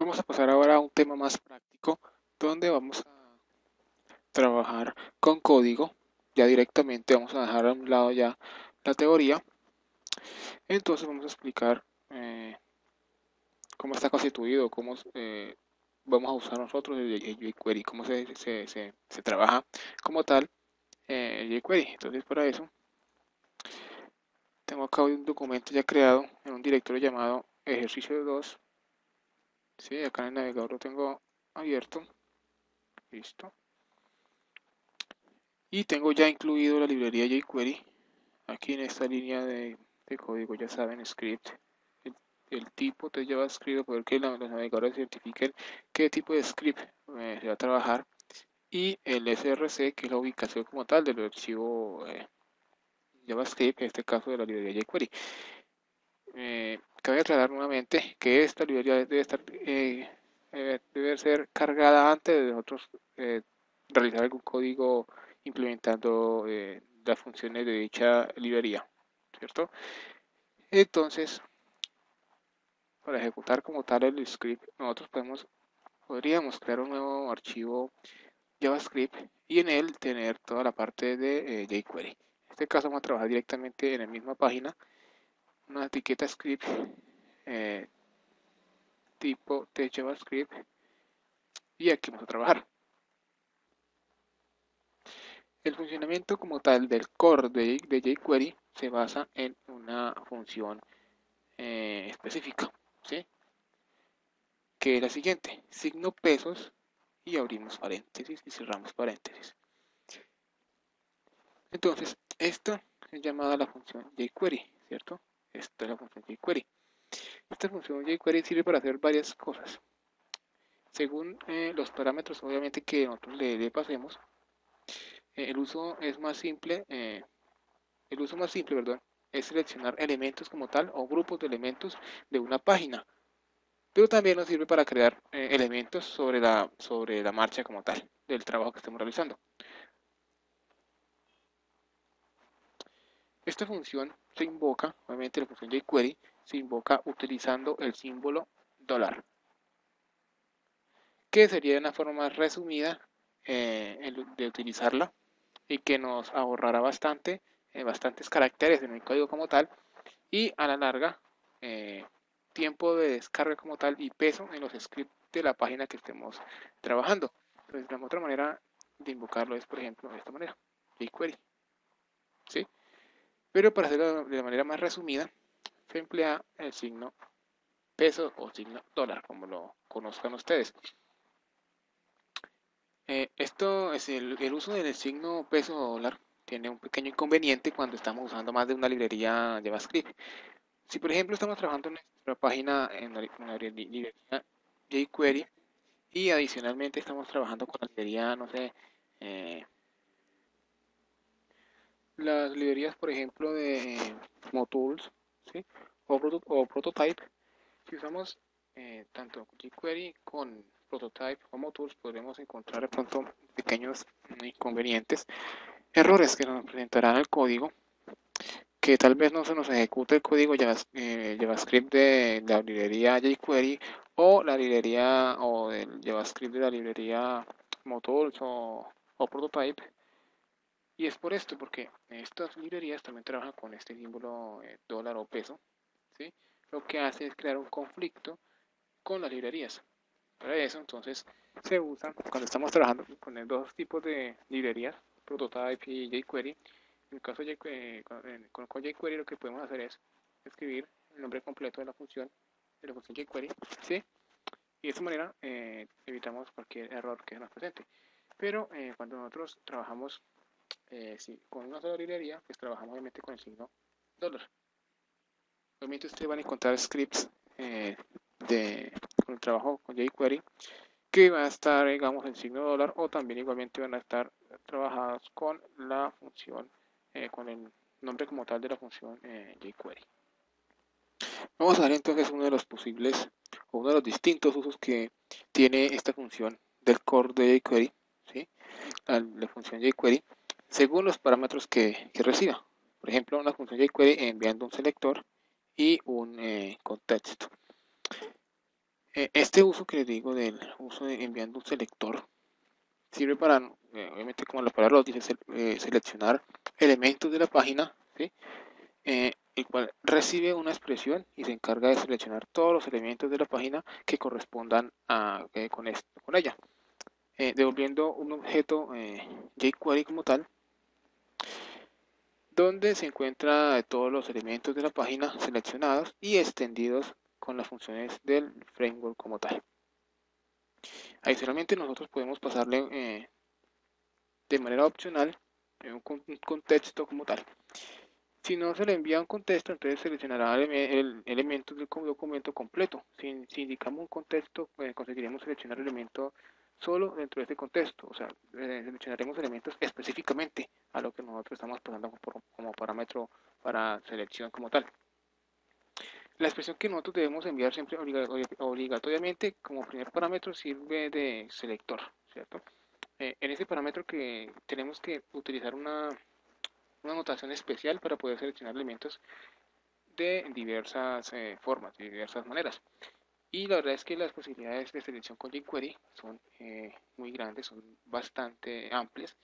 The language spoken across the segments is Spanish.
Vamos a pasar ahora a un tema más práctico, donde vamos a trabajar con código. Ya directamente vamos a dejar a un lado ya la teoría. Entonces vamos a explicar cómo está constituido, cómo vamos a usar nosotros el jQuery, cómo se trabaja como tal el jQuery. Entonces para eso tengo acá un documento ya creado en un directorio llamado ejercicio 2. Sí, acá en el navegador lo tengo abierto. Listo. Y tengo ya incluido la librería jQuery aquí en esta línea de código, ya saben, script, el tipo de JavaScript, poder que los navegadores identifiquen qué tipo de script se va a trabajar, y el src, que es la ubicación como tal del archivo JavaScript, en este caso de la librería jQuery. Cabe aclarar nuevamente que esta librería debe ser cargada antes de nosotros realizar algún código implementando las funciones de dicha librería, ¿cierto? Entonces, para ejecutar como tal el script, nosotros podríamos crear un nuevo archivo JavaScript y en él tener toda la parte de jQuery. En este caso vamos a trabajar directamente en la misma página, una etiqueta script eh, tipo de JavaScript, y aquí vamos a trabajar. El funcionamiento como tal del core de jQuery se basa en una función específica, ¿sí? Que es la siguiente: signo pesos, y abrimos paréntesis y cerramos paréntesis. Entonces, esta es llamada la función jQuery, ¿cierto? Esta es la función jQuery. Esta función jQuery sirve para hacer varias cosas. Según los parámetros, obviamente, que nosotros le pasemos, el uso es más simple, el uso más simple, perdón, es seleccionar elementos como tal o grupos de elementos de una página, pero también nos sirve para crear elementos sobre la marcha como tal del trabajo que estemos realizando. Esta función se invoca, obviamente la función jQuery se invoca utilizando el símbolo $, que sería una forma más resumida de utilizarla y que nos ahorrará bastantes caracteres en el código como tal, y a la larga eh, tiempo de descarga como tal y peso en los scripts de la página que estemos trabajando. Entonces, la otra manera de invocarlo es, por ejemplo, de esta manera: jQuery, ¿sí? Pero para hacerlo de la manera más resumida, se emplea el signo peso o signo $, como lo conozcan ustedes. Esto es el uso del signo peso o dólar tiene un pequeño inconveniente cuando estamos usando más de una librería JavaScript. Si por ejemplo estamos trabajando en nuestra página en una librería jQuery y adicionalmente estamos trabajando con la librería, no sé, eh, las librerías por ejemplo de Motools, ¿sí? O Prototype. Si usamos tanto jQuery con Prototype o Motools, podremos encontrar de pronto pequeños inconvenientes, errores que nos presentarán el código, que tal vez no se nos ejecute el código JavaScript de la librería jQuery, o la librería o el JavaScript de la librería Motools o Prototype. Y es por esto, porque estas librerías también trabajan con este símbolo dólar o peso, ¿sí? Lo que hace es crear un conflicto con las librerías. Para eso, entonces, se usa cuando estamos trabajando con dos tipos de librerías, Prototype y jQuery. En el caso de con jQuery, lo que podemos hacer es escribir el nombre completo de la función jQuery, ¿sí? Y de esta manera evitamos cualquier error que nos presente. Pero cuando nosotros trabajamos sí, con una sola librería, pues trabajamos obviamente con el signo $. Obviamente ustedes van a encontrar scripts con el trabajo con jQuery que van a estar, digamos, el signo $, o también igualmente van a estar trabajados con la función, con el nombre como tal de la función jQuery. Vamos a ver entonces uno de los posibles o uno de los distintos usos que tiene esta función del core de jQuery, ¿sí? La función jQuery, según los parámetros que reciba. Por ejemplo, una función jQuery enviando un selector y un contexto. Este uso que les digo del uso de enviando un selector sirve para, obviamente como la palabra lo dice, seleccionar elementos de la página, ¿sí? El cual recibe una expresión y se encarga de seleccionar todos los elementos de la página que correspondan con ella, devolviendo un objeto jQuery como tal, donde se encuentra todos los elementos de la página seleccionados y extendidos con las funciones del framework como tal. Adicionalmente nosotros podemos pasarle de manera opcional un contexto como tal. Si no se le envía un contexto, entonces seleccionará el elemento del documento completo. Si indicamos un contexto, conseguiremos seleccionar elementos solo dentro de este contexto. O sea, seleccionaremos elementos específicamente a lo que nosotros estamos pasando como parámetro para selección como tal. La expresión que nosotros debemos enviar siempre obligatoriamente como primer parámetro sirve de selector, ¿cierto? En ese parámetro que tenemos que utilizar una notación especial para poder seleccionar elementos de diversas formas, de diversas maneras. Y la verdad es que las posibilidades de selección con jQuery son muy grandes, son bastante amplias,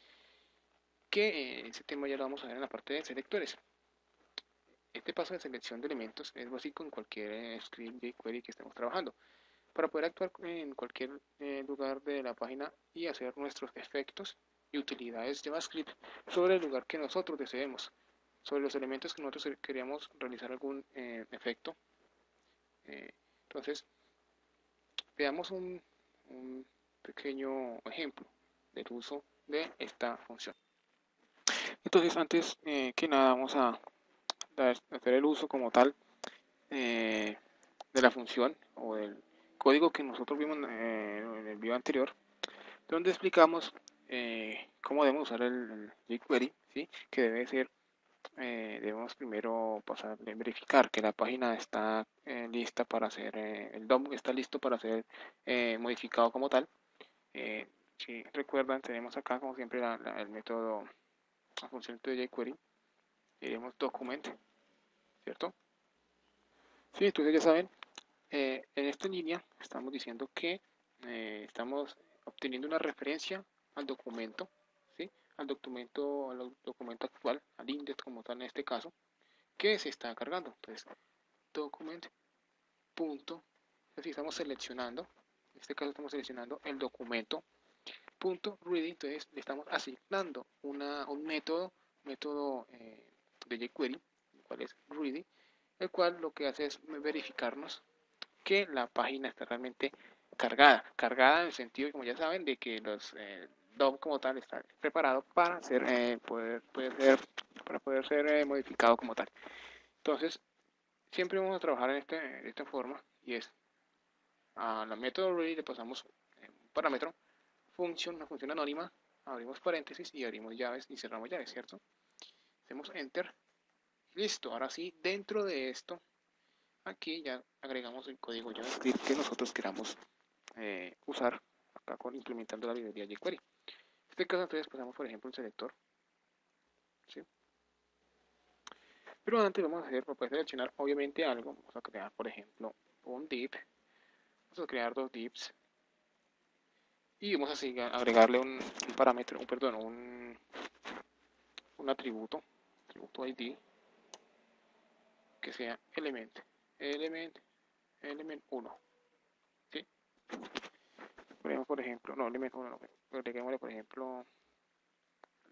que ese tema ya lo vamos a ver en la parte de selectores. Este paso de selección de elementos es básico en cualquier script jQuery que estemos trabajando, para poder actuar en cualquier lugar de la página y hacer nuestros efectos y utilidades JavaScript sobre el lugar que nosotros deseemos, sobre los elementos que nosotros queríamos realizar algún efecto. Entonces, veamos un pequeño ejemplo del uso de esta función. Entonces, antes que nada, vamos a hacer el uso como tal de la función o del código que nosotros vimos en el video anterior, donde explicamos cómo debemos usar el jQuery, ¿sí? Que debe ser, debemos primero verificar que la página está lista para ser, el DOM está listo para ser modificado como tal. Si recuerdan, tenemos acá como siempre el método, la función de jQuery, diremos document, ¿cierto? Sí, entonces ya saben, en esta línea estamos diciendo que estamos obteniendo una referencia al documento, ¿sí? Al documento actual, al index como tal en este caso, que se está cargando. Entonces, document punto, así estamos seleccionando, en este caso estamos seleccionando el documento punto ready, entonces le estamos asignando un método de jQuery, el cual es ready, el cual lo que hace es verificarnos que la página está realmente cargada en el sentido, como ya saben, de que los DOM como tal está preparado para poder ser modificado como tal. Entonces, siempre vamos a trabajar de esta forma, y es a la método ready le pasamos un parámetro, una función anónima, abrimos paréntesis y abrimos llaves y cerramos llaves, ¿cierto? Hacemos enter, listo. Ahora sí, dentro de esto, aquí ya agregamos el código JavaScript que nosotros queramos usar acá implementando la librería jQuery. En este caso entonces pasamos por ejemplo un selector, ¿sí? Pero antes vamos a hacer, para poder seleccionar obviamente algo, vamos a crear por ejemplo un div, vamos a crear dos divs y vamos a agregarle un parámetro, un atributo ID que sea element 1, ¿sí? Ponemos por ejemplo, no, element 1 no, agreguémosle por ejemplo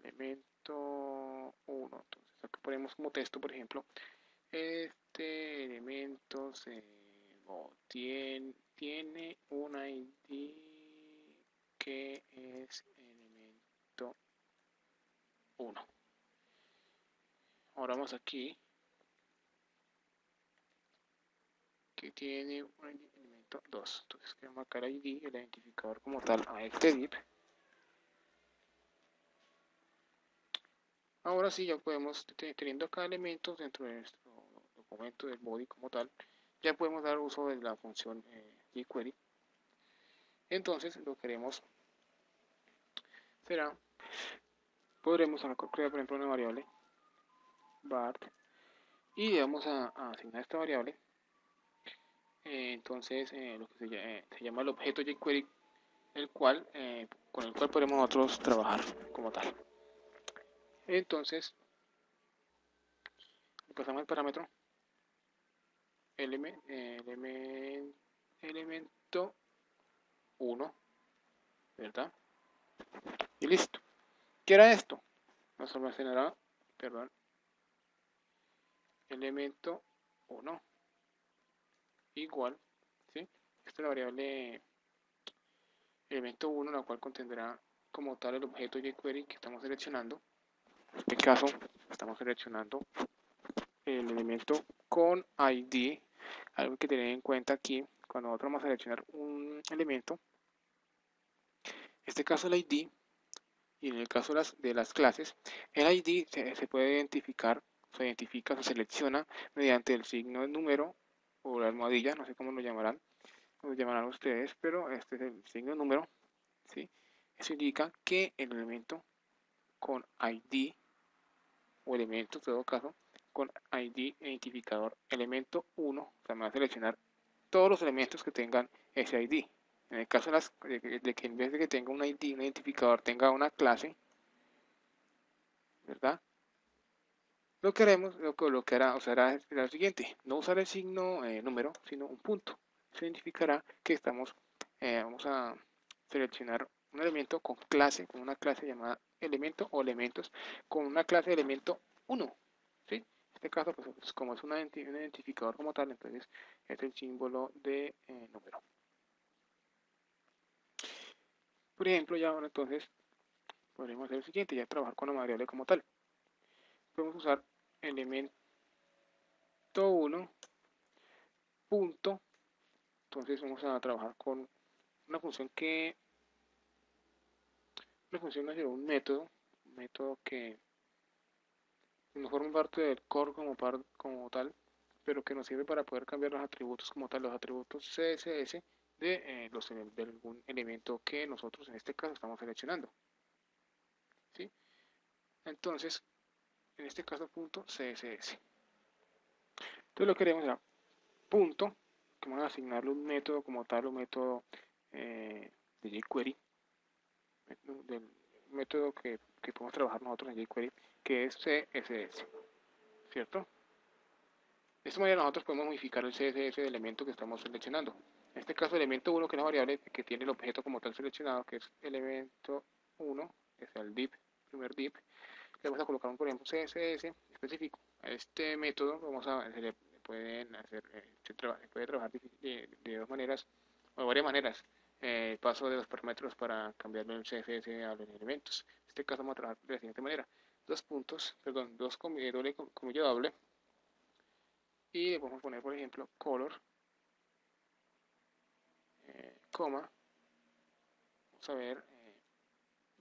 elemento 1, entonces aquí ponemos como texto por ejemplo, este elemento tiene un ID que es elemento 1. Ahora vamos aquí, que tiene un elemento 2. Entonces queremos marcar ID, el identificador como tal, a este div. Ahora sí, ya podemos, teniendo acá elementos dentro de nuestro documento del body como tal, ya podemos dar uso de la función jQuery. Entonces, lo que queremos será, podremos crear por ejemplo una variable bart y vamos a asignar esta variable entonces lo que se llama el objeto jQuery, con el cual podemos nosotros trabajar como tal. Entonces, pasamos al parámetro elemento 1, ¿verdad? Y listo. ¿Qué era esto? Nos almacenará, perdón, elemento 1 igual, ¿sí? Esta es la variable elemento 1, la cual contendrá como tal el objeto jQuery que estamos seleccionando. En este caso, estamos seleccionando el elemento con ID. Algo que tener en cuenta aquí, cuando nosotros vamos a seleccionar un elemento, en este caso el ID, y en el caso de las clases, el ID se puede identificar, se identifica, se selecciona mediante el signo de número o la almohadilla, no sé cómo lo llamarán ustedes, pero este es el signo de número, ¿sí? Eso indica que el elemento con ID, o elemento en todo caso, con ID identificador elemento 1, o sea, me va a seleccionar todos los elementos que tengan ese ID. En el caso de que en vez de que tenga un ID, un identificador, tenga una clase, ¿verdad? Lo que haremos, lo que hará, o sea, será lo siguiente, no usar el signo número, sino un punto. Eso identificará que vamos a seleccionar un elemento con clase, con una clase llamada elemento o elementos, con una clase de elemento 1, ¿sí? En este caso, pues, como es un identificador como tal, entonces es el símbolo de número. Por ejemplo, ya ahora entonces podremos hacer lo siguiente, ya trabajar con la variable como tal. Podemos usar elemento 1 punto, entonces vamos a trabajar con una función un método que no forma parte del core como tal, pero que nos sirve para poder cambiar los atributos como tal, los atributos CSS de algún elemento que nosotros en este caso estamos seleccionando, ¿sí? Entonces, en este caso punto CSS. Entonces lo que queremos era punto, que vamos a asignarle un método como tal, un método de jQuery, del método que podemos trabajar nosotros en jQuery, que es CSS, ¿cierto? De esta manera nosotros podemos modificar el CSS del elemento que estamos seleccionando. En este caso, el elemento 1, que es la variable que tiene el objeto como tal seleccionado, que es elemento 1, que es el div, primer div, le vamos a colocar, por ejemplo, CSS específico. A este método se le puede trabajar de dos maneras, o de varias maneras. Paso de los parámetros para cambiarlo en CSS a los elementos. En este caso vamos a trabajar de la siguiente manera. Dos comilla doble, y le podemos poner, por ejemplo, color, coma, vamos a ver,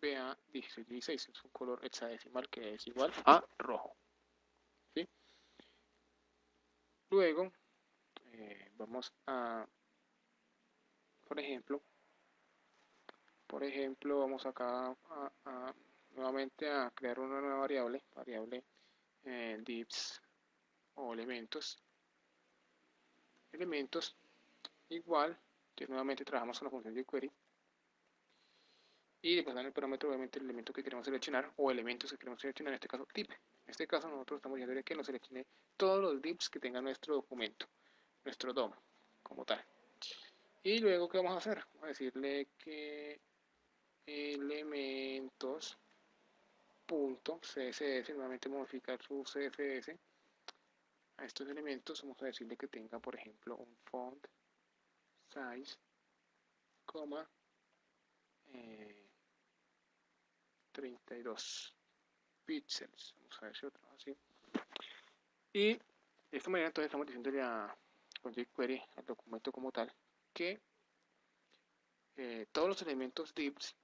BA1616, es un color hexadecimal que es igual a rojo, ¿sí? Luego, vamos a, por ejemplo, vamos acá nuevamente a crear una nueva variable divs o elementos igual, que nuevamente trabajamos con la función jQuery, y le pasamos el parámetro, obviamente, el elemento que queremos seleccionar o elementos que queremos seleccionar, en este caso div. En este caso nosotros estamos diciendo que nos seleccione todos los divs que tenga nuestro documento, nuestro DOM como tal. Y luego, ¿qué vamos a hacer? Vamos a decirle que elementos.css, nuevamente modificar su CSS a estos elementos. Vamos a decirle que tenga, por ejemplo, un font size, 32 píxeles. Vamos a ver si otro así. Y de esta manera entonces estamos diciéndole con jQuery al documento como tal que todos los elementos divs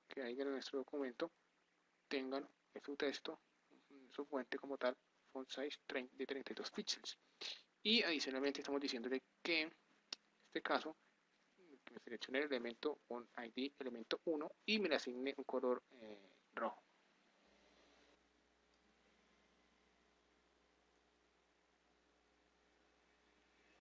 que hay en nuestro documento tengan en su texto, su fuente como tal, font size de 32 píxeles. Y adicionalmente estamos diciéndole que en este caso me seleccione el elemento con ID elemento 1 y me le asigne un color rojo.